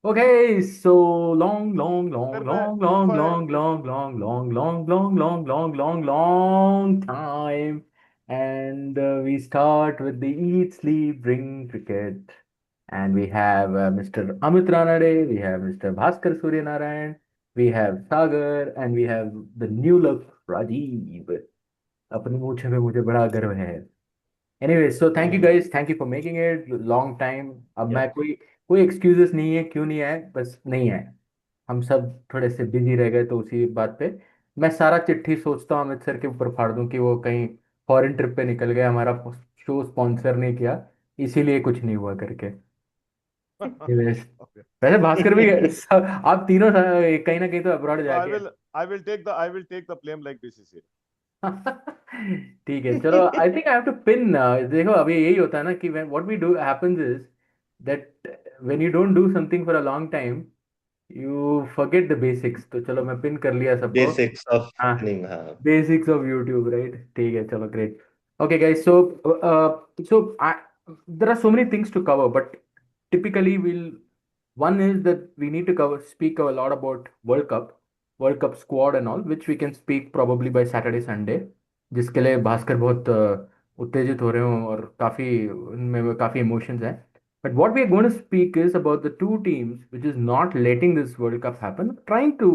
Okay, so long, long, फिर long, मैं long, long, फिर long, long, long, long, long, long, long, long, long, long time. And we start with the eat, sleep, drink, cricket. And we have Mr. Amit Ranade, we have Mr. Bhaskar Suryanarayan, we have Sagar, and we have the new look, Rajiv. अपनी मूछे पे मुझे बड़ा गर्व है. Anyway so thank you guys, thank you for making it long time. अब yup मैं कोई कोई एक्सक्यूजेस नहीं है, क्यों नहीं आए, बस नहीं है. हम सब थोड़े से बिजी रह गए, तो उसी बात पे मैं सारा चिट्ठी सोचता हूँ अमित सर के ऊपर फाड़ दूं कि वो कहीं फॉरेन ट्रिप पे निकल गए, हमारा शो स्पॉन्सर नहीं किया, इसीलिए कुछ नहीं हुआ करके. Anyways, ओके वैसे भास्कर भी आप तीनों कहीं ना कहीं तो अब्रॉड आई जाके. Will I will take the blame like BBC ठीक है, चलो. I think I have to pin. देखो, अभी यही होता है ना कि what we do happens is that when you don't do something for a long time, you forget the basics. तो चलो, मैं पिन कर लिया सबको. बेसिक्स ऑफ हाँ, पिनिंग, हाँ. Basics of YouTube, right. ठीक है, चलो, great. Okay guys, so there are so many things to cover, but typically one is that we need to speak a lot about World Cup squad and all, which we can speak probably by Saturday Sunday, जिसके लिए भास्कर बहुत उत्तेजित हो रहे हो, और काफी उनमें काफी इमोशंस हैं. But what we are going to speak is about the two teams which is not letting this World Cup happen, trying to,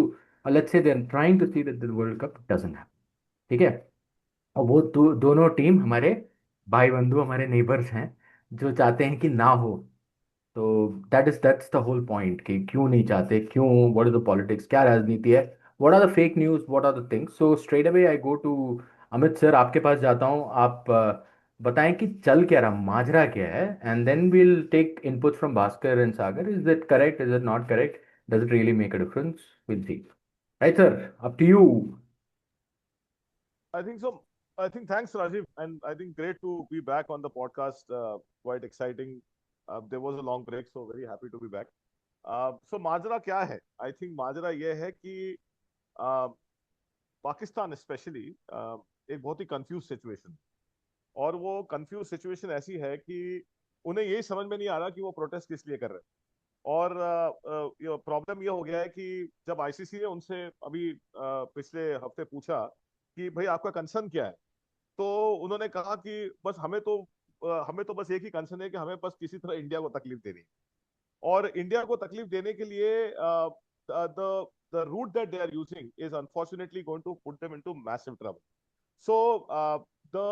let's say they're trying to see that the World Cup doesn't happen. ठीक है. और वो दोनों team हमारे भाई बंधु, हमारे neighbours हैं, जो चाहते हैं कि ना हो. तो दैट्स द होल पॉइंट कि क्यों नहीं चाहते, क्यों, व्हाट इज द पॉलिटिक्स, क्या राजनीति है, what are the fake news, what are the things. So straight away I go to Amit sir, आपके पास जाता हूँ. आप बताएं कि चल क्या रहा, माजरा क्या है, and then we'll take input from Bhaskar and Sagar. Is it correct, is it not correct, does it really make a difference, will see. Right sir, up to you. I think so. I think thanks, Rajiv, and I think great to be back on the podcast. Quite exciting. There was a long break, so very happy to be back. So माजरा क्या है? I think माजरा ये है कि uh, Pakistan specially एक बहुत ही confuse situation, और वो confuse situation ऐसी है कि उन्हें यही समझ में नहीं आ रहा कि वो प्रोटेस्ट किस लिए कर रहे हैं. और प्रॉब्लम ये हो गया है कि जब आईसीसी ने उनसे अभी पिछले हफ्ते पूछा कि भाई आपका कंसर्न क्या है, तो उन्होंने कहा कि बस हमें तो बस एक ही कंसर्न है कि हमें बस किसी तरह इंडिया को तकलीफ देनी है. और इंडिया को तकलीफ देने के लिए the the route that they are using is unfortunately going to put them into massive trouble. So the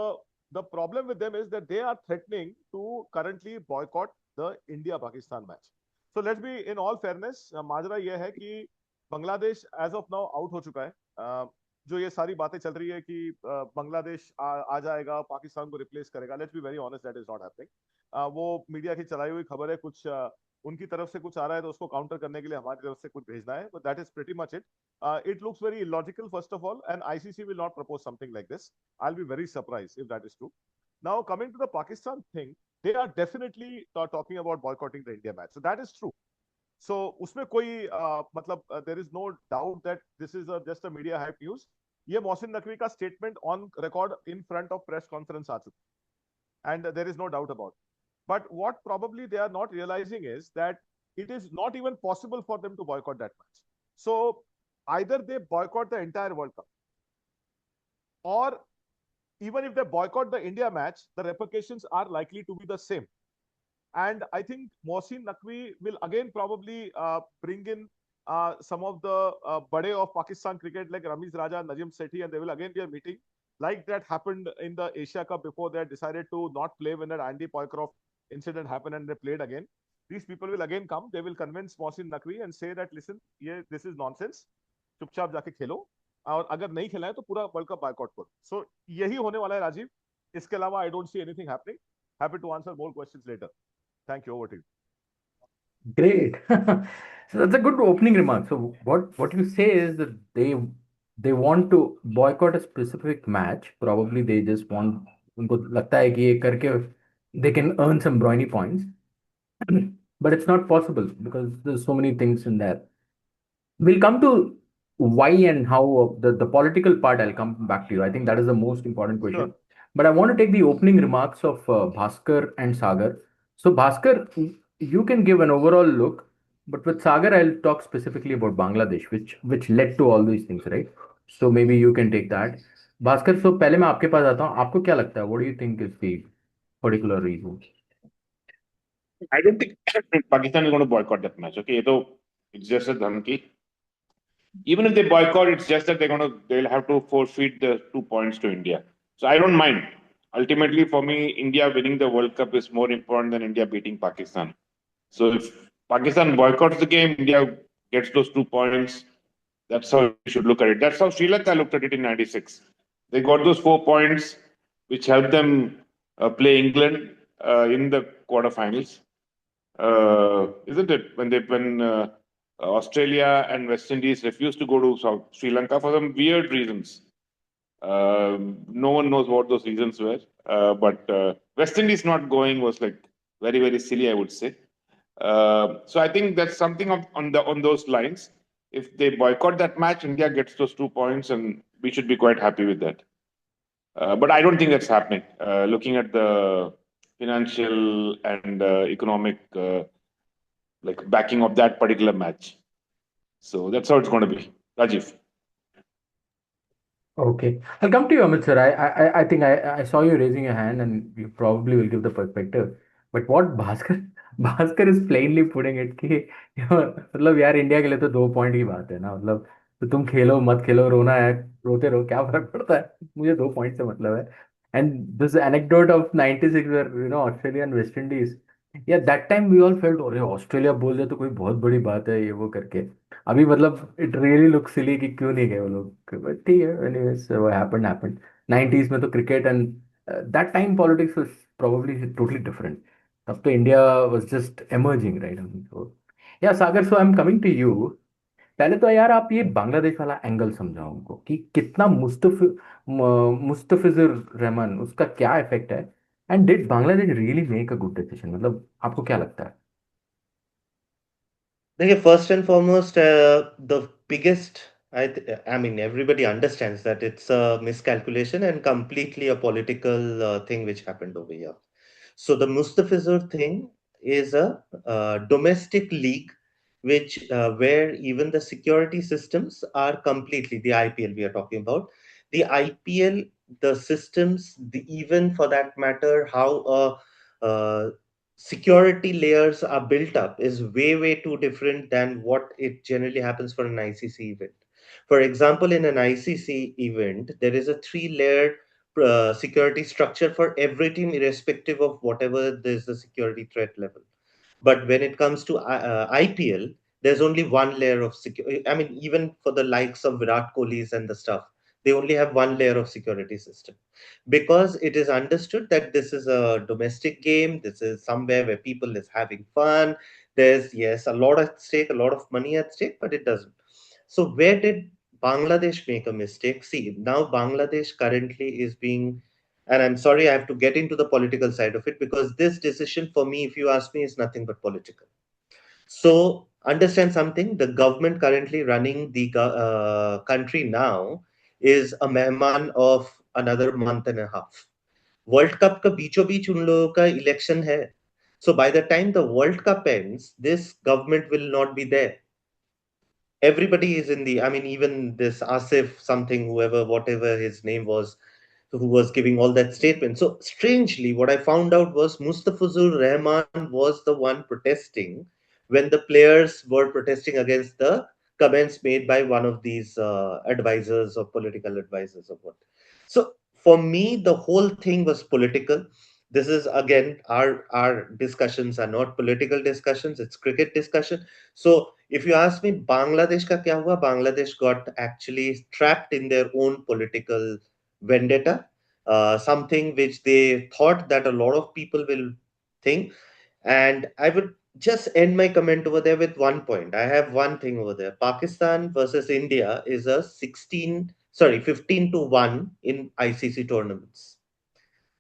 the problem with them is that they are threatening to currently boycott the India Pakistan match. So let's be in all fairness, माजरा ये है कि Bangladesh as of now out हो चुका है. जो ये सारी बातें चल रही है कि बांग्लादेश आ जाएगा, पाकिस्तान को रिप्लेस करेगा, let's be very honest, that is not happening. वो मीडिया की चलाई हुई खबर है. कुछ उनकी तरफ से कुछ आ रहा है तो उसको काउंटर करने के लिए हमारी तरफ से कुछ भेजना है, but that is pretty much it. It looks very illogical first of all, and ICC will not propose something like this. I will be very surprise if that is true. Now coming to the Pakistan thing, they are definitely talking about boycotting the India match, so that is true. So उसमें कोई मतलब there is no doubt that this is just a media hype news. ये मोहसिन नकवी का statement on record in front of press conference आ चुका, and there is no doubt about. But what probably they are not realizing is that it is not even possible for them to boycott that match. So either they boycott the entire World Cup, or even if they boycott the India match, the repercussions are likely to be the same. And I think Mohsin Naqvi will again probably bring in some of the bade of Pakistan cricket like Ramiz Raja, Najim Sethi, and there will again be a meeting like that happened in the Asia Cup before they decided to not play when that Andy Poycroft incident happened and they played again. These people will again come. They will convince Mohsin Naqvi and say that listen, this is nonsense. चुपचाप जाके खेलो, और अगर नहीं खेला है तो पूरा world cup boycott करो. सो यही होने वाला है राजीव. इसके अलावा I don't see anything happening. Happy to answer more questions later. Thank you. Over to you. Great. So that's a good opening remark. So what you say is that they want to boycott a specific match. Probably they just want, उनको लगता है कि ये करके they can earn some brownie points. But it's not possible because there's so many things in there. We'll come to why and how of the political part. I'll come back to you. I think that is the most important Sure. question. But I want to take the opening remarks of Bhaskar and Sagar. So, Bhaskar, you can give an overall look. But with Sagar, I'll talk specifically about Bangladesh, which led to all these things, right? So maybe you can take that. Bhaskar, so पहले मैं आपके पास आता हूँ. आपको क्या लगता है? What do you think is the particular reason? I don't think Pakistan is going to boycott that match. Okay, so it's just a dhamki. Even if they boycott, it's just that they'll have to forfeit the 2 points to India. So I don't mind. Ultimately, for me, India winning the World Cup is more important than India beating Pakistan. So if Pakistan boycotts the game, India gets those 2 points. That's how you should look at it. That's how Sri Lanka looked at it in '96. They got those 4 points, which helped them play England in the quarterfinals, isn't it? When Australia and West Indies refused to go to South Sri Lanka for some weird reasons. No one knows what those reasons were, but West Indies not going was like very silly, I would say. So I think that's something on those lines. If they boycott that match, India gets those 2 points, and we should be quite happy with that. But I don't think that's happening. Looking at the financial and economic like backing of that particular match, so that's how it's going to be. Rajiv. Okay, I'll come to you, Amit sir. I think I saw you raising your hand, and you probably will give the perspective. But what Bhaskar Bhaskar is plainly putting it कि मतलब यार India के लिए तो 2 point की बात है ना. मतलब तो तुम खेलो मत खेलो, रोना है रोते रहो, क्या फर्क पड़ता है, मुझे 2 पॉइंट से मतलब है. And this anecdote of 96 Australia and West Indies, yeah that time we all felt, अरे ऑस्ट्रेलिया बोल दे तो कोई बहुत बड़ी बात है ये वो करके. अभी मतलब इट रियली लुक सिली कि क्यों नहीं गए वो लोग, बट ठीक है. एनीवेज वो हैपेंड 90s में तो cricket and that time politics was probably totally different. तब तो India was just emerging, right? तो yeah Sagar, so I am coming to you. पहले तो यार आप ये बांग्लादेश वाला एंगल समझाओ हमको कि कितना मुस्तफिजुर रहमान, उसका क्या इफेक्ट है, and did Bangladesh really make a good decision? मतलब आपको क्या लगता है? देखिए, first and foremost the biggest, I mean, everybody understands that it's a miscalculation and completely a political thing which happened over here. So the Mustafizur thing is a domestic league, which where even the security systems are completely, the IPL we are talking about, the IPL, the systems, the even for that matter, how uh, security layers are built up is way too different than what it generally happens for an ICC event. For example, in an ICC event, there is a three-layer security structure for every team, irrespective of whatever there's the security threat level. But when it comes to IPL, there's only one layer of security. I mean, even for the likes of Virat Kohli's and the stuff, they only have one layer of security system, because it is understood that this is a domestic game. This is somewhere where people is having fun. There's, yes, a lot at stake, a lot of money at stake, but it doesn't. So where did Bangladesh make a mistake? See, now Bangladesh currently is being, and I'm sorry, I have to get into the political side of it, because this decision for me, if you ask me, is nothing but political. So understand something: the government currently running the country now is a mehman of another month and a half. World Cup का बीचों बीच उन लोगों का election है. So by the time the World Cup ends, this government will not be there. Everybody is in the, I mean, even this Asif something, whoever, whatever his name was, who was giving all that statement. So strangely, what I found out was Mustafizur Rahman was the one protesting when the players were protesting against the comments made by one of these advisors or political advisors or what. So for me, the whole thing was political. This is again, our discussions are not political discussions, it's cricket discussion. So if you ask me, Bangladesh ka kya hua? Bangladesh got actually trapped in their own political vendetta, something which they thought that a lot of people will think. And I would just end my comment over there with one point. I have one thing over there. Pakistan versus India is a 15 to 1 in ICC tournaments.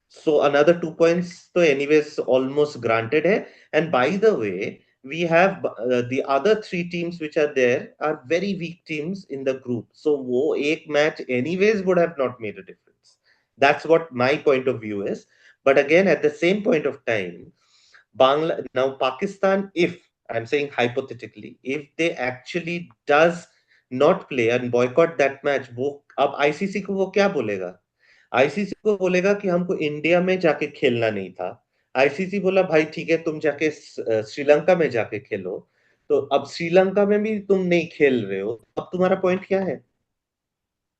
So another 2 points, so anyways, almost granted hai. And by the way, we have the other three teams which are there are very weak teams in the group. So wo ek match anyways would have not made a difference. That's what my point of view is. But again, at the same point of time, Bangla now Pakistan, if I'm saying hypothetically, if they actually does not play and boycott that match, वो अब ICC को वो क्या बोलेगा? ICC को बोलेगा कि हमको इंडिया में जाके खेलना नहीं था। आईसीसी बोला भाई ठीक है, तुम जाके श्रीलंका में जाके खेलो। तो अब श्रीलंका में भी तुम नहीं खेल रहे हो, अब तुम्हारा पॉइंट क्या है?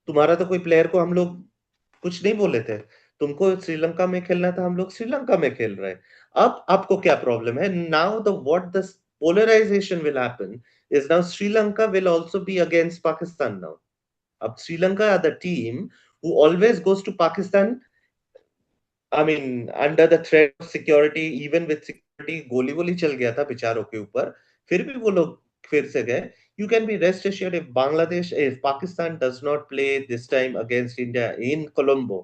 तुम्हारा तो कोई प्लेयर को हम लोग कुछ नहीं बोले थे। तुमको श्रीलंका में खेलना था, हम लोग श्रीलंका में खेल रहे हैं। अब आपको क्या प्रॉब्लम है? Now the what the polarization will happen is now Sri Lanka will also be against Pakistan now. अब Sri Lanka are the team who always goes to Pakistan. I mean, under the threat of security, even with security, गोली वोली चल गया था बेचारों के ऊपर, फिर भी वो लोग फिर से गए. You can be rest assured if Pakistan does not play this time against India in Colombo,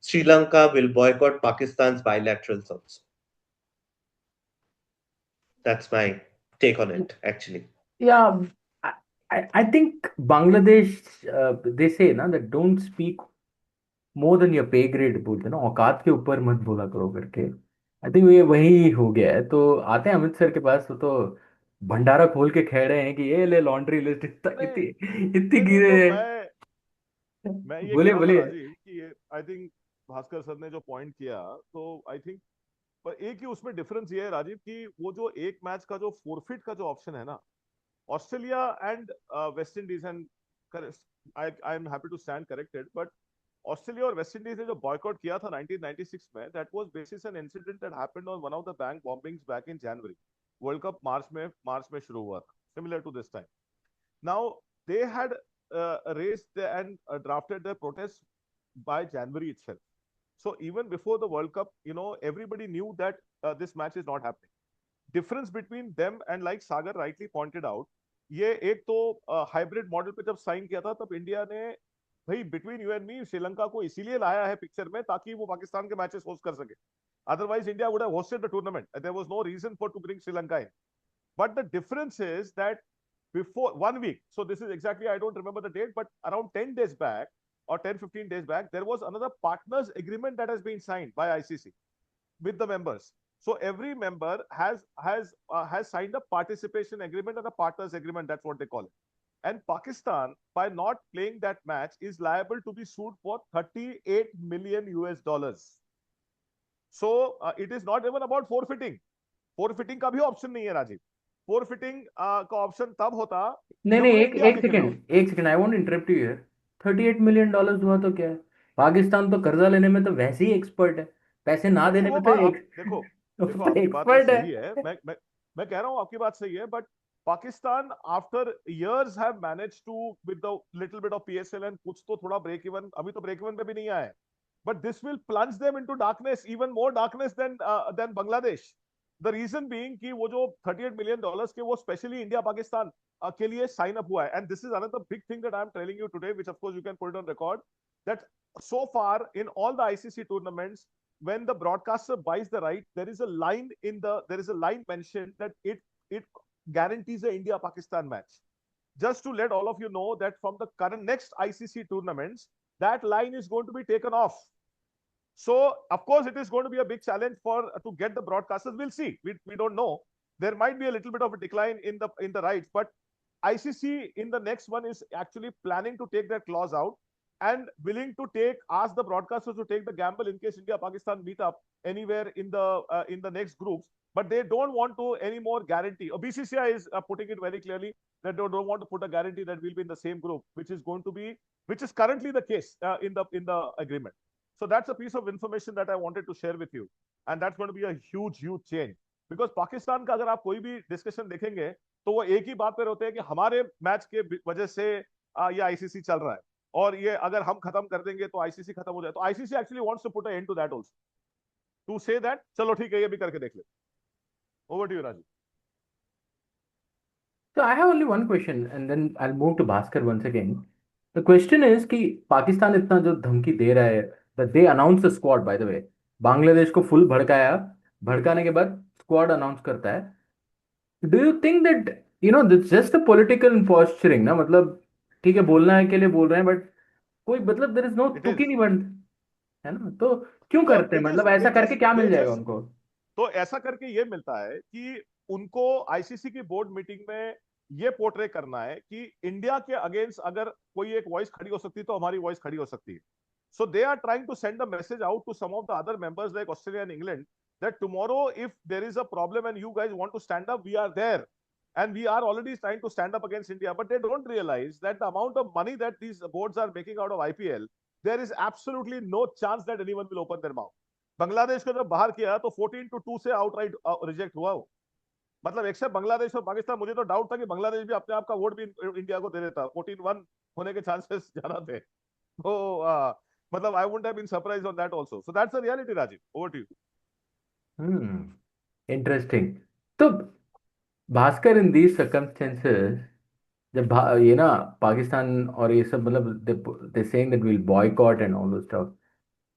Sri Lanka will boycott Pakistan's bilaterals also. That's my take on it, actually. Yeah, I think Bangladesh, they say ना that don't speak more than your pay grade बोलते हैं ना, औकात के ऊपर मत बोला करो करके। आई थिंक ये वही हो गया है। तो आते हैं अमित सर के पास, तो भंडारा खोल के कह रहे हैं कि ये ले लॉन्ड्री लिस्ट, नहीं इतनी इतनी नहीं नहीं, गिरे तो हैं। मैं ये कह बोले रहा था बोले। राजीव कि ये आई थिंक भास्कर सर ने जो पॉइंट किया, तो आई थिंक पर एक ही उसमें डिफरेंस ये है राजीव कि वो जो एक मैच का जो फोरफिट का जो ऑप्शन है ना, Australia and West Indies and I am happy to stand corrected, but Australia और वेस्ट इंडीज ने जो बॉयकॉट किया था 1996 में, that was basis an incident that happened on one of the bank bombings back in January. World Cup March में शुरू हुआ था, similar to this time. Now they had raised and drafted their protest by January itself. So even before the World Cup, everybody knew that this match is not happening. Difference between them and like Sagar rightly pointed out, ये एक तो hybrid model पे जब sign किया था, तब India ने भाई between you and me Sri Lanka को इसीलिए लाया है पिक्चर में ताकि वो पाकिस्तान के मैचेस होस्ट कर सके। Otherwise India would have hosted the tournament, there was no reason for to bring Sri Lanka in. But the difference is that before 1 week, so this is exactly, I don't remember the date, but around 10 days back or 10-15 days back, there was another partners agreement that has been signed by ICC with the members. So every member has signed a participation agreement and a partners agreement, that's what they call it. And Pakistan, by not playing that match, is liable to be sued for $38 million US. So it is not even about forfeiting. Forfeiting का भी option नहीं है राजीव। फोरफिटिंग का option तब होता नहीं जब नहीं, उन्हें एक इंडिया एक के खिलाफ। सेकंड, एक second, I want interrupt you here. $38 million हुआ तो क्या है? पाकिस्तान तो कर्जा लेने में तो वैसे ही एक्सपर्ट है, पैसे ना नहीं देने वो में तो बात आप एक देखो, देखो तो आपकी बात तो एक्सपर्ट है। सही है, मैं कह रहा हूँ आपकी बात सही है, but Pakistan after years have manage to with the little bit of PSL and कुछ तो थोड़ा ब्रेक इवन, अभी तो ब्रेक इवन पे भी नहीं आया है, but this will plunge them into darkness, even more darkness than Bangladesh. The reason being कि वो जो $38 मिलियन के वो स्पेशली इंडिया पाकिस्तान के लिए साइन अप हुआ है। And this is another big thing that I am telling you today, which of course you can put it on record, that so far in all the ICC tournaments, when the broadcaster buys the right, there is a line mentioned that it guarantees a India Pakistan match. Just to let all of you know that from the current next ICC tournaments, that line is going to be taken off. So of course it is going to be a big challenge for to get the broadcasters. We'll see, we don't know, there might be a little bit of a decline in the rights, but ICC in the next one is actually planning to take that clause out and willing to ask the broadcasters to take the gamble in case India Pakistan meet up anywhere in the next groups, but they don't want to any more guarantee, or BCCI is putting it very clearly that they don't want to put a guarantee that we'll be in the same group, which is currently the case in the agreement. So that's a piece of information that I wanted to share with you, and that's going to be a huge change, because Pakistan का अगर आप कोई भी discussion देखेंगे तो वो एक ही बात पे होते हैं कि हमारे मैच के वजह से ये आईसीसी चल रहा है, और ये अगर हम खत्म कर देंगे तो आईसीसी खत्म हो जाए। तो ICC actually wants to put a end to that also, to say that चलो ठीक है ये भी करके देख ले। Over to you Rajeev. So I have only one question and then I'll move to Bhaskar once again. The question is कि पाकिस्तान इतना जो धमकी दे रहा है, that they announced the squad by the way, Bangladesh को फुल भड़काया, भड़काने के बाद स्क्वाड अनाउंस करता है। Do you think that it's just a political posturing ना? मतलब ठीक है, बोलना है के लिए बोल रहे हैं, बट कोई मतलब देयर इज नो इट तुक ही इज नहीं बन, है ना? तो क्यों करते हैं? इट इज मतलब ऐसा दे करके जस्ट क्या दे मिल जाएगा जस्ट उनको? तो ऐसा करके ये मिलता है कि उनको आईसीसी की बोर्ड मीटिंग में ये पोर्ट्रे करना है कि इंडिया के अगेंस्ट अगर कोई एक वॉइस खड़ी हो सकती है तो हमारी वॉइस खड़ी हो सकती है. So they are trying to send a message out to some of the other members like Australia and England that tomorrow if there is a problem and you guys want to stand up, we are there. And we are already trying to stand up against India. But they don't realize that the amount of money that these boards are making out of IPL, there is absolutely no chance that anyone will open their mouth. Bangladesh को जब बाहर किया तो 14-2 से outright reject हुआ वो. मतलब accept Bangladesh और पाकिस्तान, मुझे तो डाउट था कि बांग्लादेश भी अपने आप का वोट भी इंडिया को दे देता. 14-1 होने के चांसेस ज्यादा थे. तो मतलब I wouldn't have been surprised on that also. So that's the reality, Rajiv. Over to you. Interesting. तो भास्कर, इन दीज सर्कमस्टेंसेस, जब ये ना पाकिस्तान और ये सब मतलब they saying that will boycott and all those stuff,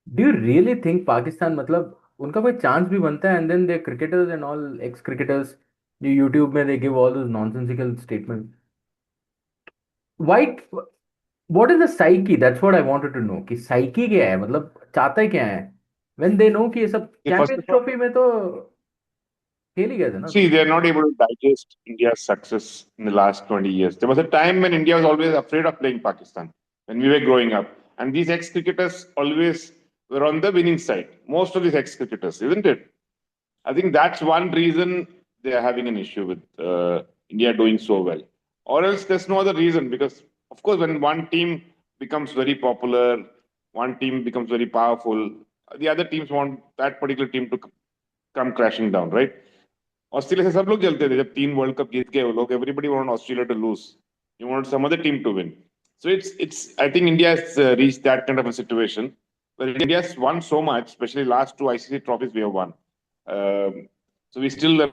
do you really think Pakistan मतलब उनका कोई चांस भी बनता है? And then they cricketers and all ex cricketers जो यूट्यूब में they give all those nonsensical statement. Wait, what is the psyche? That's what I wanted to know कि psyche क्या है, मतलब चाहते क्या है व्हेन दे नो कि ये सब First champions of all, trophy में तो खेल ही गए थे ना see, सब. they're not able to digest India's success in the last 20 years. There was a time when India was always afraid of playing Pakistan when we were growing up. And these ex cricketers always were on the winning side. Most of these ex cricketers, isn't it? I think that's one reason they are having an issue with India doing so well. Or else there's no other reason because, of course, when one team becomes very popular, one team becomes very powerful, the other teams want that particular team to come crashing down, right? Australia से सब लोग जलते थे जब 3 world cup जीत गए वो लोग. Everybody want Australia to lose. You want some other team to win. So it's I think India has reached that kind of a situation where India has won so much, especially last 2 ICC trophies we have won. Um, so we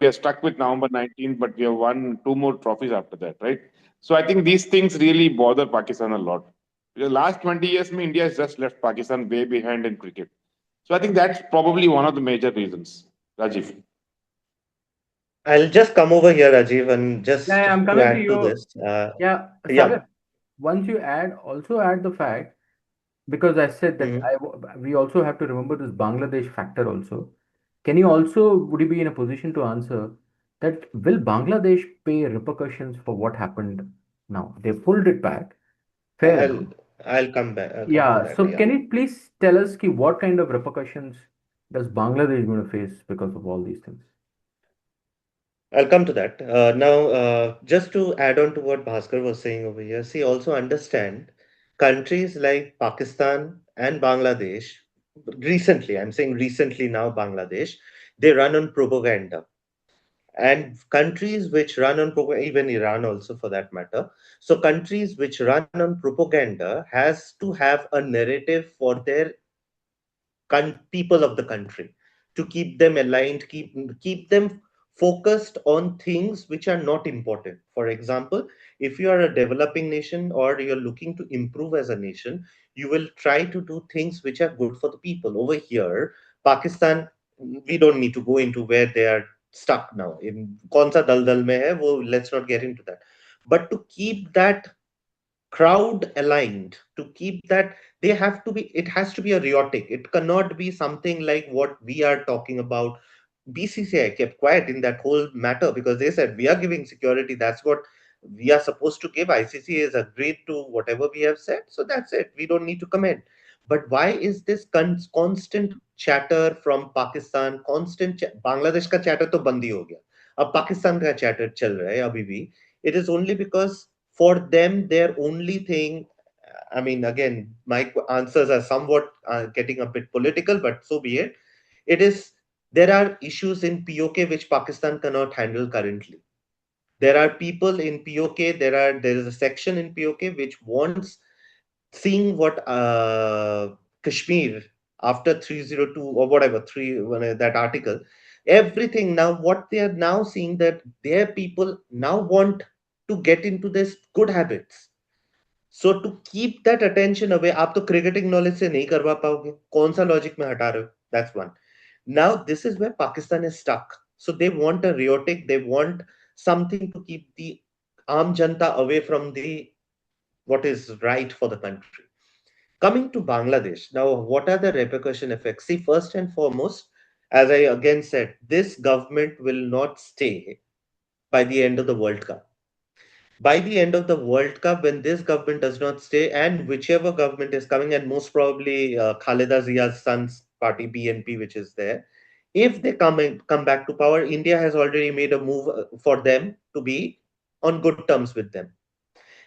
are stuck with November 19th, but we have won 2 more trophies after that, right? So I think these things really bother Pakistan a lot. Because last 20 years, India has just left Pakistan way behind in cricket. So I think that's probably one of the major reasons, Rajiv. I'll just come over here, Rajiv, and just Yeah, I'm to coming to add to you. this. Yeah, Yeah. Sagar, once you also add the fact, because I said that Mhm. we also have to remember this Bangladesh factor also. Can you also, would you be in a position to answer that will Bangladesh pay repercussions for what happened now? They pulled it back, fair I'll enough. I'll come back. I'll come to Yeah, that. so Yeah. can you please tell us ki what kind of repercussions does Bangladesh going to face because of all these things? I'll come to that. Now, just to add on to what Bhaskar was saying over here, see, also understand countries like Pakistan and Bangladesh, recently, I'm saying recently now, Bangladesh, they run on propaganda. And countries which run on propaganda, even Iran also for that matter. So, countries which run on propaganda has to have a narrative for their people of the country to keep them aligned, keep them focused on things which are not important. For example, if you are a developing nation or you're looking to improve as a nation, you will try to do things which are good for the people. Over here, Pakistan, we don't need to go into where they are stuck now. In kaun sa daldal mein hai, let's not get into that. But to keep that crowd aligned, to keep that, they have to be, it has to be a rhetoric. It cannot be something like what we are talking about. BCCI kept quiet in that whole matter because they said we are giving security, that's what we are supposed to give. ICC has agreed to whatever we have said, so that's it, we don't need to comment. But why is this constant chatter from Pakistan, constant Bangladesh ka chatter to bandi ho gaya, अब पाकिस्तान का chatter चल रहा है अभी भी. It is only because for them their only thing, I mean, again, my answers are somewhat getting a bit political, but so be it. It is, there are issues in POK which Pakistan cannot handle currently. There are people in POK, there is a section in POK which wants, seeing what Kashmir after 302 or whatever, that article, everything now, what they are now seeing, that their people now want to get into this good habits. So to keep that attention away, आप तो cricketing knowledge से नहीं करवा पाओगे, कौन सा logic में हटा रहे हो? That's one. Now this is where Pakistan is stuck. So they want a rhetoric, they want something to keep the aam janta away from the what is right for the country. Coming to Bangladesh, now what are the repercussion effects? See, first and foremost, as I again said, this government will not stay by the end of the World Cup. By the end of the World Cup, when this government does not stay, and whichever government is coming, and most probably Khaleda Zia's son's party BNP, which is there, if they come back to power, India has already made a move for them to be on good terms with them.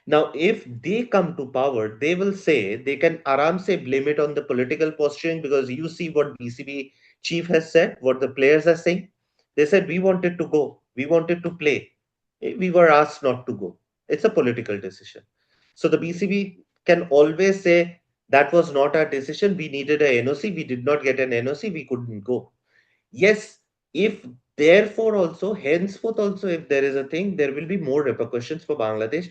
Now, if they come to power, they will say they can aram se blame it on the political posturing, because you see what BCB chief has said, what the players are saying. They said we wanted to go, we wanted to play, we were asked not to go. It's a political decision. So the BCB can always say that was not our decision. We needed a NOC. We did not get an NOC. We couldn't go. Yes, if therefore also, henceforth also, if there is a thing, there will be more repercussions for Bangladesh.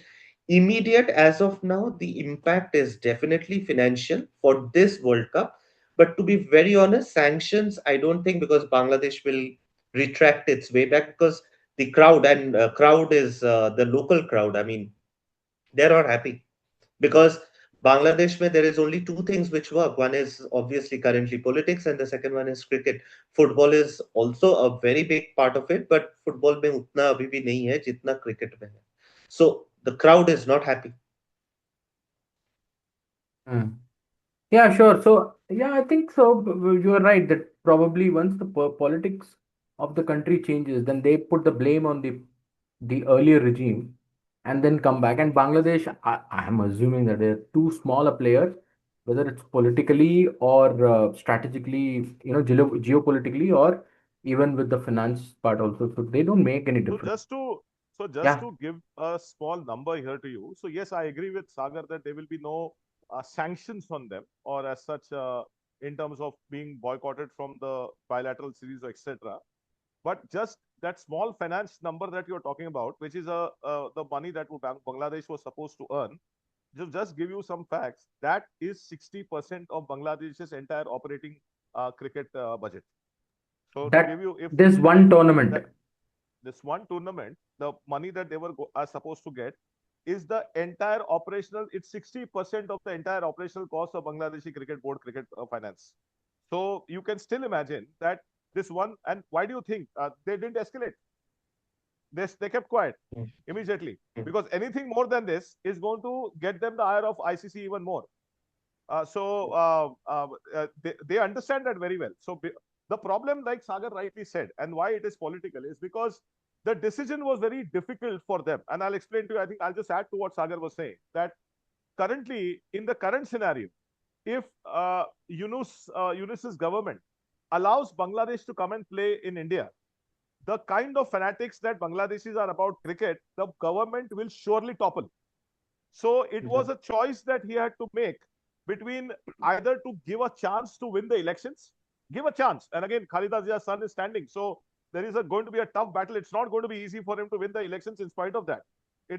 Immediate as of now, the impact is definitely financial for this World Cup. But to be very honest, sanctions, I don't think, because Bangladesh will retract its way back, because the crowd, and crowd is the local crowd. I mean, they're not happy, because Bangladesh mein there is only two things which work. One is obviously currently politics, and the second one is cricket. Football is also a very big part of it, but football mein utna abhi bhi nahi hai jitna cricket mein hai. So the crowd is not happy. Hmm. Yeah, sure. So, yeah, I think so. You're right that probably once the politics of the country changes, then they put the blame on the earlier regime and then come back. And Bangladesh, I am assuming that they're too small a player, whether it's politically or strategically, geopolitically, or even with the finance part also. So they don't make any So difference. just Yeah. to give a small number here to you. So yes, I agree with Sagar that there will be no sanctions on them, or as such, in terms of being boycotted from the bilateral series, etc. But just that small finance number that you're talking about, which is the money that Bangladesh was supposed to earn, just give you some facts. That is 60% of Bangladesh's entire operating cricket budget. So to give That you, if There's one tournament. that this one tournament, the money that they are supposed to get is the entire operational. It's 60% of the entire operational cost of Bangladeshi Cricket Board cricket finance. So you can still imagine that this one. And why do you think they didn't escalate? They kept quiet Mm, immediately, mm. because anything more than this is going to get them the ire of ICC even more. They understand that very well. So the problem, like Sagar rightly said, and why it is political, is because the decision was very difficult for them. And I'll explain to you. I think I'll just add to what Sagar was saying, that currently, in the current scenario, if Yunus's government allows Bangladesh to come and play in India, the kind of fanatics that Bangladeshis are about cricket, the government will surely topple. So it was a choice that he had to make between either to give a chance to win the elections, give a chance. And again, Khalida Zia's son is standing. So there is going to be a tough battle. It's not going to be easy for him to win the elections in spite of that.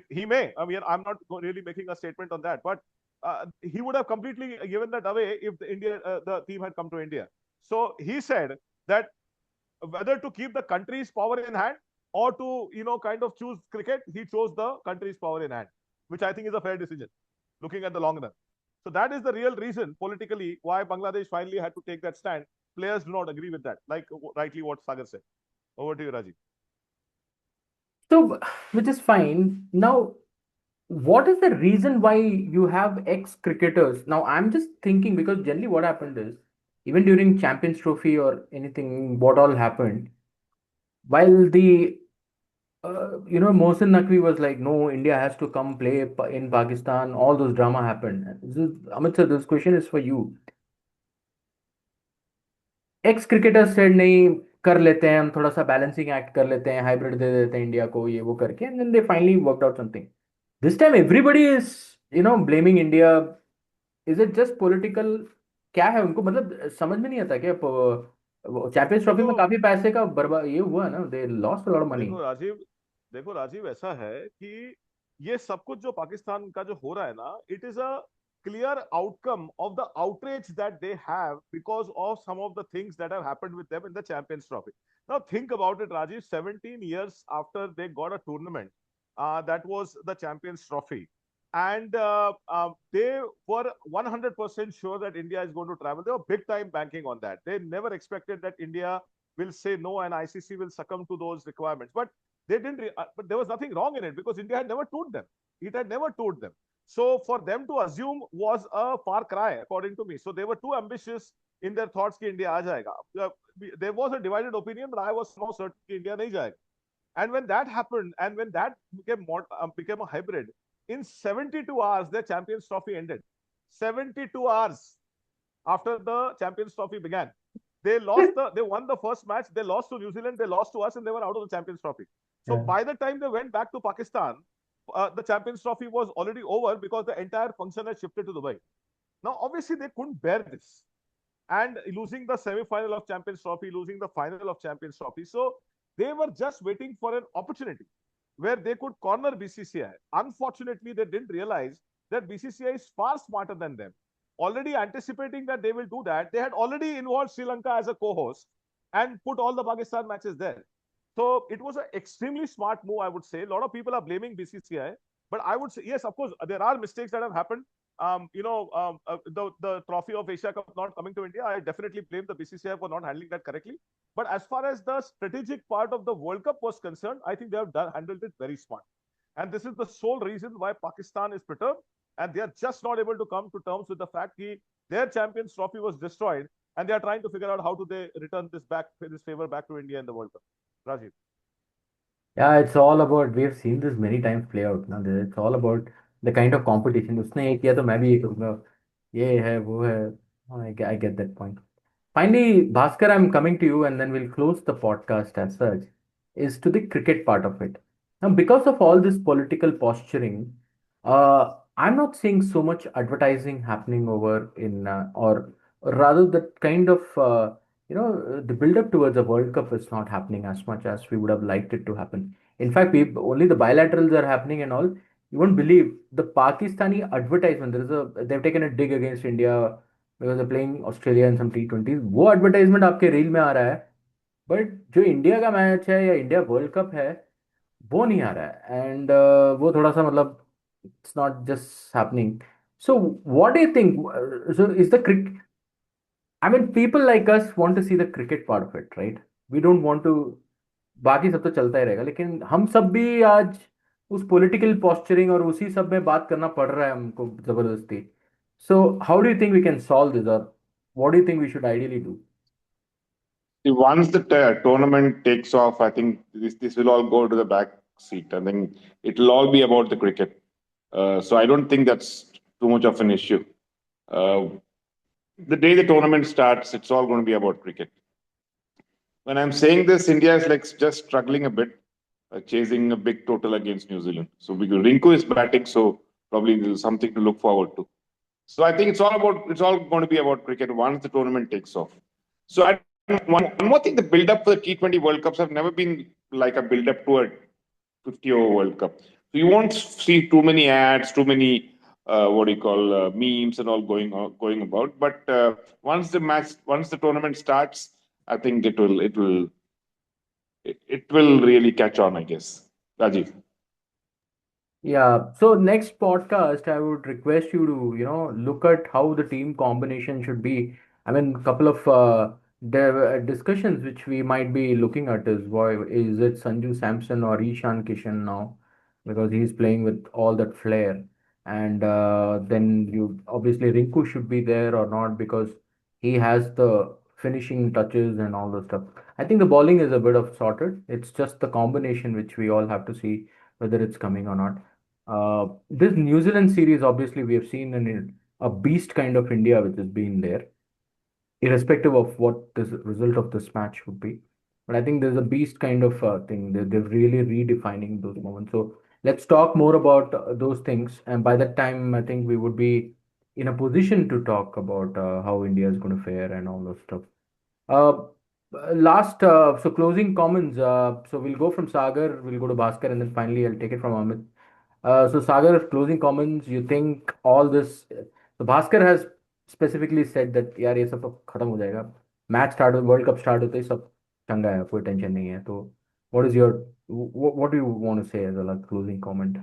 He may. I mean, I'm not really making a statement on that, but he would have completely given that away if the team had come to India. So he said that whether to keep the country's power in hand or to kind of choose cricket, he chose the country's power in hand, which I think is a fair decision looking at the long run. So that is the real reason politically why Bangladesh finally had to take that stand. Players do not agree with that, like rightly what Sagar said. Over to you, Rajiv. So, which is fine. Now, what is the reason why you have ex cricketers? Now, I'm just thinking because generally what happened is even during Champions Trophy or anything, what all happened, while the Mohsin Naqvi was like, no, India has to come play in Pakistan. All those drama happened. Amit sir, this question is for you. X cricketer said नहीं कर लेते हैं हम थोड़ा सा balancing act कर लेते हैं हाइब्रिड दे देते हैं इंडिया को ये वो करके and then they finally worked out something this time everybody is blaming India is it just political क्या है उनको मतलब समझ में नहीं आता क्या चैंपियंस ट्रॉफी देखो में काफी पैसे का बर्बाद ये हुआ है ना they lost a lot of money देखो राजीव देखो राजीव, ऐसा है कि ये सब कुछ जो पाकिस्तान का जो हो रहा है ना, it is a clear outcome of the outrage that they have because of some of the things that have happened with them in the Champions Trophy. Now think about it, Rajiv. 17 years after they got a tournament, that was the Champions Trophy, and they were 100% sure that India is going to travel. They were big time banking on that. They never expected that India will say no and ICC will succumb to those requirements. But they didn't. But there was nothing wrong in it because India had never told them. It had never told them. So for them to assume was a far cry, according to me. So they were too ambitious in their thoughts कि India आ जाएगा. There was a divided opinion, but I was somehow certain कि India नहीं जाएगा. And when that happened, and when that became a hybrid, in 72 hours, their Champions Trophy ended. 72 hours after the Champions Trophy began. They won the first match, they lost to New Zealand, they lost to us, and they were out of the Champions Trophy. So Yeah. by the time they went back to Pakistan, the Champions Trophy was already over because the entire function had shifted to Dubai. Now, obviously, they couldn't bear this. And losing the semi-final of Champions Trophy, losing the final of Champions Trophy. So they were just waiting for an opportunity where they could corner BCCI. Unfortunately, they didn't realize that BCCI is far smarter than them. Already anticipating that they will do that, they had already involved Sri Lanka as a co-host and put all the Pakistan matches there. So it was an extremely smart move, I would say. A lot of people are blaming BCCI, but I would say, yes, of course, there are mistakes that have happened. The trophy of Asia Cup not coming to India, I definitely blame the BCCI for not handling that correctly. But as far as the strategic part of the World Cup was concerned, I think they have handled it very smart. And this is the sole reason why Pakistan is perturbed, and they are just not able to come to terms with the fact that their Champions Trophy was destroyed, and they are trying to figure out how do they return this favor back to India in the World Cup. Rajiv. Yeah, it's all about, we have seen this many times play out. Now, it's all about the kind of competition. उसने ये किया तो मैं भी ये करूँगा. ये है वो है. I get that point. Finally, Bhaskar, I'm coming to you, and then we'll close the podcast as such, is to the cricket part of it. Now, because of all this political posturing, I'm not seeing so much advertising happening over in, or rather, that kind of, the build up towards a World Cup is not happening as much as we would have liked it to happen. In fact, only the bilaterals are happening and all. You won't believe the Pakistani advertisement. They've taken a dig against India because they're playing Australia in some T20s. वो advertisement आपके reel में आ रहा है, but जो India का match है या India world cup है वो नहीं आ रहा है. एंड वो थोड़ा सा मतलब it's not just happening. So what do you think, so is the crick, I mean people like us want to see the cricket part of it, right? We don't want to, बाकी सब तो चलता ही रहेगा, लेकिन हम सब भी आज उस पॉलिटिकल पोस्चरिंग और उसी सब में बात करना पड़ रहा है हमको जबरदस्ती. So, how do you think we can solve this, or what do you think we should ideally do? Once the tournament takes off, I think this will all go to the back seat. I think it will all be about the cricket. So I don't think that's too much of an issue. The day the tournament starts, it's all going to be about cricket. When I'm saying this, India is like just struggling a bit, chasing a big total against New Zealand. So Rinku is batting, so probably there's something to look forward to. So I think it's all going to be about cricket once the tournament takes off. So one more thing, the build up for the T20 World Cups have never been like a build up to a 50-over World Cup. So you won't see too many ads, too many memes and all going about. But once the tournament starts, I think it will really catch on, I guess. Rajiv. Yeah, so next podcast, I would request you to, look at how the team combination should be. I mean, a couple of discussions which we might be looking at is, why is it Sanju Samson or Ishan Kishan now? Because he's playing with all that flair. And then you obviously Rinku should be there or not, because he has the finishing touches and all the stuff. I think the bowling is a bit of sorted. It's just the combination which we all have to see whether it's coming or not. This New Zealand series, obviously, we have seen a beast kind of India which has been there, irrespective of what the result of this match would be. But I think there's a beast kind of thing. They're really redefining those moments. So let's talk more about those things. And by that time, I think we would be in a position to talk about how India is going to fare and all those stuff. Uh, so closing comments. So we'll go from Sagar, we'll go to Bhaskar, and then finally I'll take it from Amit. So Sagar, closing comments. You think all this? So Bhaskar has specifically said that यार ये सब तो खत्म हो जाएगा. Match start हो, world cup start होते ही सब चंगा है, कोई टेंशन नहीं है. तो what is your, what do you want to say as a like closing comment?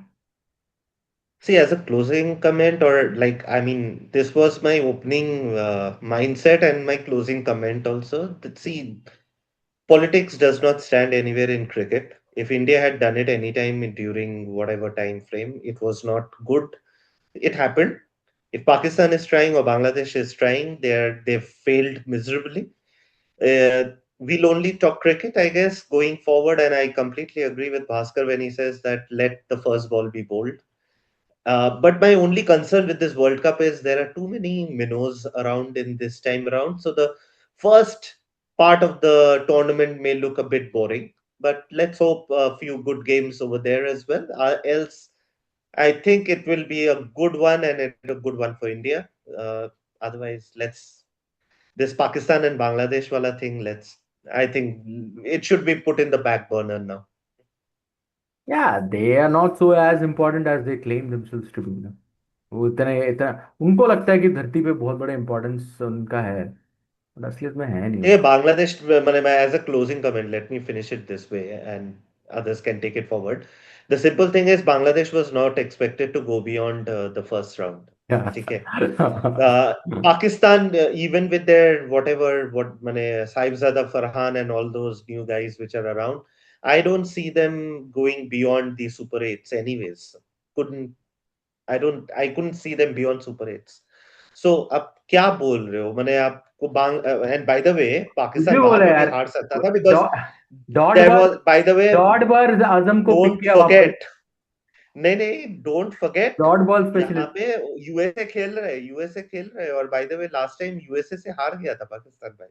See, as a closing comment, or like, I mean, this was my opening mindset and my closing comment also. See, Politics does not stand anywhere in cricket. If India had done it anytime during whatever time frame, it was not good. It happened. If Pakistan is trying or Bangladesh is trying, they've failed miserably. We'll only talk cricket, I guess, going forward, and I completely agree with Bhaskar when he says that let the first ball be bowled. But my only concern with this World Cup is there are too many minnows around in this time around. So the first part of the tournament may look a bit boring, but let's hope a few good games over there as well. Else, I think it will be a good one and a good one for India. Otherwise, let's this Pakistan and Bangladesh wala thing. I think it should be put in the back burner now. Yeah, they are not so as important as they claim themselves to be ना। वो इतने इतना उनको लगता है कि धरती पे बहुत बड़ा इंपॉर्टेंस उनका है, और असलियत में है नहीं Yeah, वो। Bangladesh, as a closing comment, let me finish it this way and others can take it forward. The simple thing is, Bangladesh was not expected to go beyond the first round. Okay. Pakistan, even with their whatever, Saibzada Farhan and all those new guys which are around, I don't see them going beyond the Super 8s anyways. Couldn't I couldn't see them beyond Super 8s. So अब क्या बोल रहे हो मैंने आपको and by the way कुछ भी पाकिस्तान वहां बोले पे भी यार। हार सकता था because dot there ball, was by the way dot ball Azam को पिक don't किया वापस। forget नहीं नहीं डोंट फॉरगेट डॉट बॉल यहाँ स्पेशलिस्ट। पे यूएसए खेल रहे और by the way last time USA से हार गया था पाकिस्तान भाई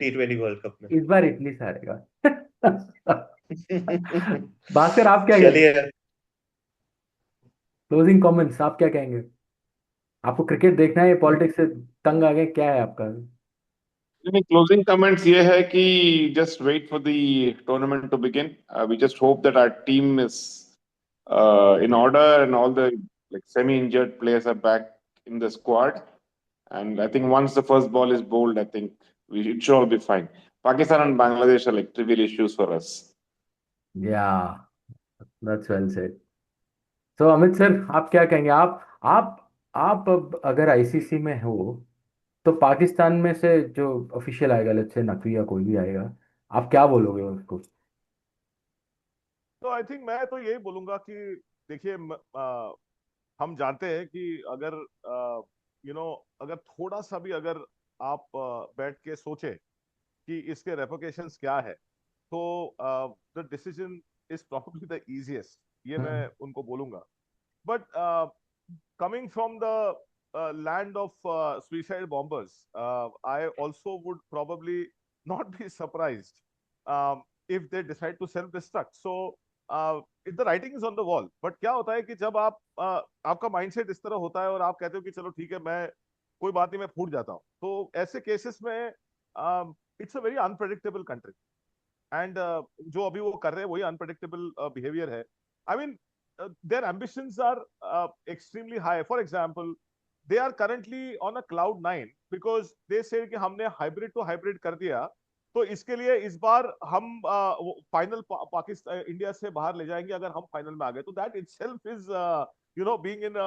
T20 वर्ल्ड कप में इस बार इटली से हारेगा। भास्कर आप क्या कहते हैं? चलिए क्लोजिंग कमेंट्स आप क्या कहेंगे? आपको क्रिकेट देखना है, पॉलिटिक्स से तंग आ गए, क्या है आपका? Closing comments ये है कि just wait for the tournament to begin. We just hope that our team is in order and all the like semi-injured players are back in the squad. And I think once the first ball is bowled, I think it should all be fine. Pakistan and Bangladesh are like trivial issues for us. या that's well said. तो Amit sir आप क्या कहेंगे? आप अब अगर ICC में हो तो पाकिस्तान में से जो ऑफिशियल आएगा, लेट्स से नकवी या कोई भी आएगा, आप क्या बोलोगे उसको? तो आई थिंक मैं तो यही बोलूंगा कि देखिए हम जानते हैं कि अगर अगर थोड़ा सा भी अगर आप बैठ के सोचे कि इसके रेपोकेशंस क्या है, तो the decision is probably the easiest, ये मैं उनको बोलूंगा। But coming from the land of suicide bombers, I also would probably not be surprised if they decide to self-destruct. So the writing is on the wall. But क्या होता है कि जब आपका माइंडसेट इस तरह होता है और आप कहते हो कि चलो ठीक है, मैं कोई बात नहीं, मैं फूट जाता हूँ, तो ऐसे केसेस में it's a very unpredictable country, and जो अभी वो कर रहे हैं वही अनप्रेडिक्टेबल बिहेवियर है। I mean their ambitions are extremely high. For example, they are currently on a cloud nine because they say कि हमने hybrid to hybrid कर दिया, तो इसके लिए इस बार हम फाइनल पाकिस्तान इंडिया से बाहर ले जाएंगे अगर हम फाइनल में आ गए, तो that itself is being in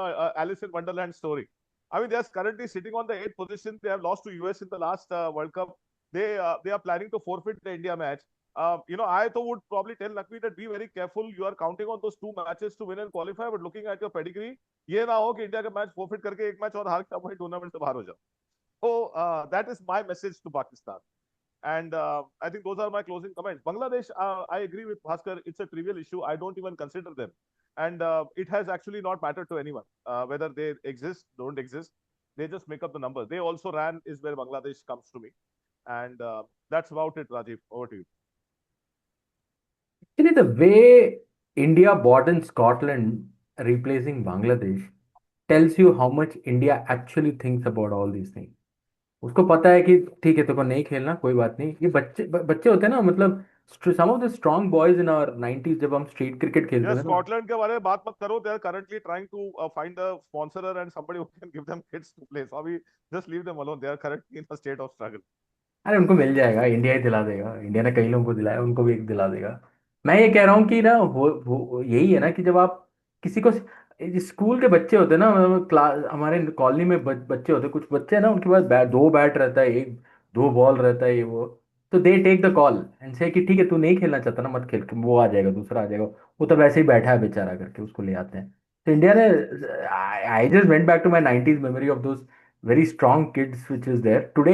Alice in Wonderland story. I mean, they are currently sitting on the 8th position. They have lost to US in the last World Cup. They are planning to forfeit the India match. I would probably tell Nakvi that be very careful. You are counting on those two matches to win and qualify, but looking at your pedigree, ये ना हो कि India का match forfeit करके एक match और हार के वही टूर्नामेंट से बाहर हो जाओ। So that is my message to Pakistan, and I think those are my closing comments. Bangladesh, I agree with Bhaskar. It's a trivial issue. I don't even consider them, and it has actually not mattered to anyone whether they exist, don't exist. They just make up the numbers. They also ran is where Bangladesh comes to me, and that's about it. Rajiv, over to you. Actually, the way India bought in Scotland replacing Bangladesh tells you how much India actually thinks about all these things. उसको पता है कि ठीक है, तेरे को नहीं खेलना, कोई बात नहीं। ये बच्चे होते हैं ना, मतलब some of the strong boys in our 90s जब हम स्ट्रीट क्रिकेट खेलते Yeah, थे ना। Scotland के बारे में बात मत करो. They are currently trying to find a sponsor and somebody who can give them kids to play. So अभी just leave them alone. They are currently in a state of struggle. अरे उनको मिल जाएगा, इंडिया ही दिला देगा। India ने कई लोगों को दिलाया, उनको भी एक दिला देगा। मैं ये कह रहा हूँ कि ना वो यही है ना कि जब आप किसी को, स्कूल के बच्चे होते हैं ना, मतलब क्लास, हमारे कॉलोनी में बच्चे होते हैं, कुछ बच्चे हैं ना, उनके पास दो बैट रहता है, एक दो बॉल रहता है, ये वो। तो they take the call and say कि ठीक है, तू नहीं खेलना चाहता ना, मत खेल, वो आ जाएगा, दूसरा आ जाएगा, वो तो वैसे ही बैठा है बेचारा, करके उसको ले आते हैं। तो इंडिया ने, I just went back to my 90s memory of those very strong kids which is there today.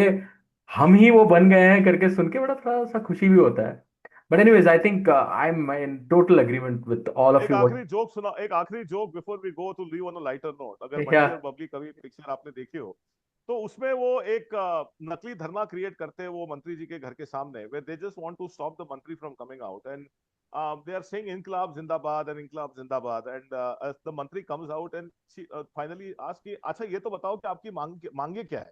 हम ही वो बन गए हैं करके सुन के बड़ा थोड़ा सा खुशी भी होता है। But anyways, I think I am in total agreement with all of एक यू। आखिरी जोक सुना, एक आखिरी joke before we go to leave on a lighter note. अगर या बंटी और बबली कभी पिक्चर आपने देखी हो, तो उसमें वो एक नकली धरना क्रिएट करते हैं वो मंत्री जी के घर के सामने, where they just want to stop the mantri from coming out, and they are saying इनकलाब जिंदाबाद एंड इनकलाब जिंदाबाद, and the mantri comes out and she finally asks कि अच्छा ये तो बताओ कि आपकी मांगे क्या है।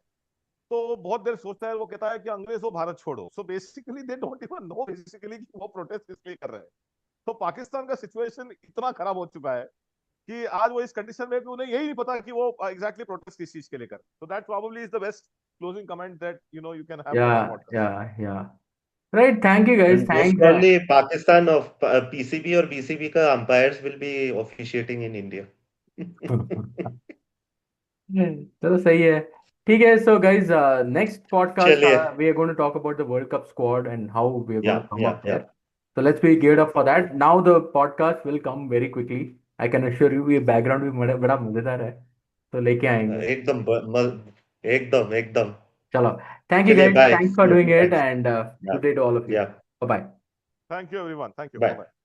तो बहुत देर सोचता है, वो कहता है कि अंग्रेजों भारत छोड़ो। So basically they don't even know basically कि वो प्रोटेस्ट इसलिए कर रहे हैं। तो पाकिस्तान का सिचुएशन इतना खराब हो चुका है कि आज वो इस कंडीशन में कि उन्हें यही नहीं पता कि वो एग्जैक्टली प्रोटेस्ट किस चीज के लिए कर। So that probably is the best closing comment that you can have या फॉर द पॉडकास्ट। या right, thank you guys, And most thanks. probably Pakistan of PCB or BCB ka umpires will be officiating in India. चलो सही है, ठीक है। So guys, next podcast चलिए, we are going to talk about the world cup squad and how we are going yeah, to come yeah, up there. yeah. So let's be geared up sure for sure. That. Now the podcast will come very quickly, I can assure you. ये background भी बड़ा बड़ा मजेदार है, तो लेके आएंगे। एकदम एकदम एकदम। चलो, थैंक यू चलिए, guys, bye. Thanks for doing it Thanks. And Yeah, good day to all of you. yeah. Bye bye. Thank you everyone, thank you, bye Bye. Bye.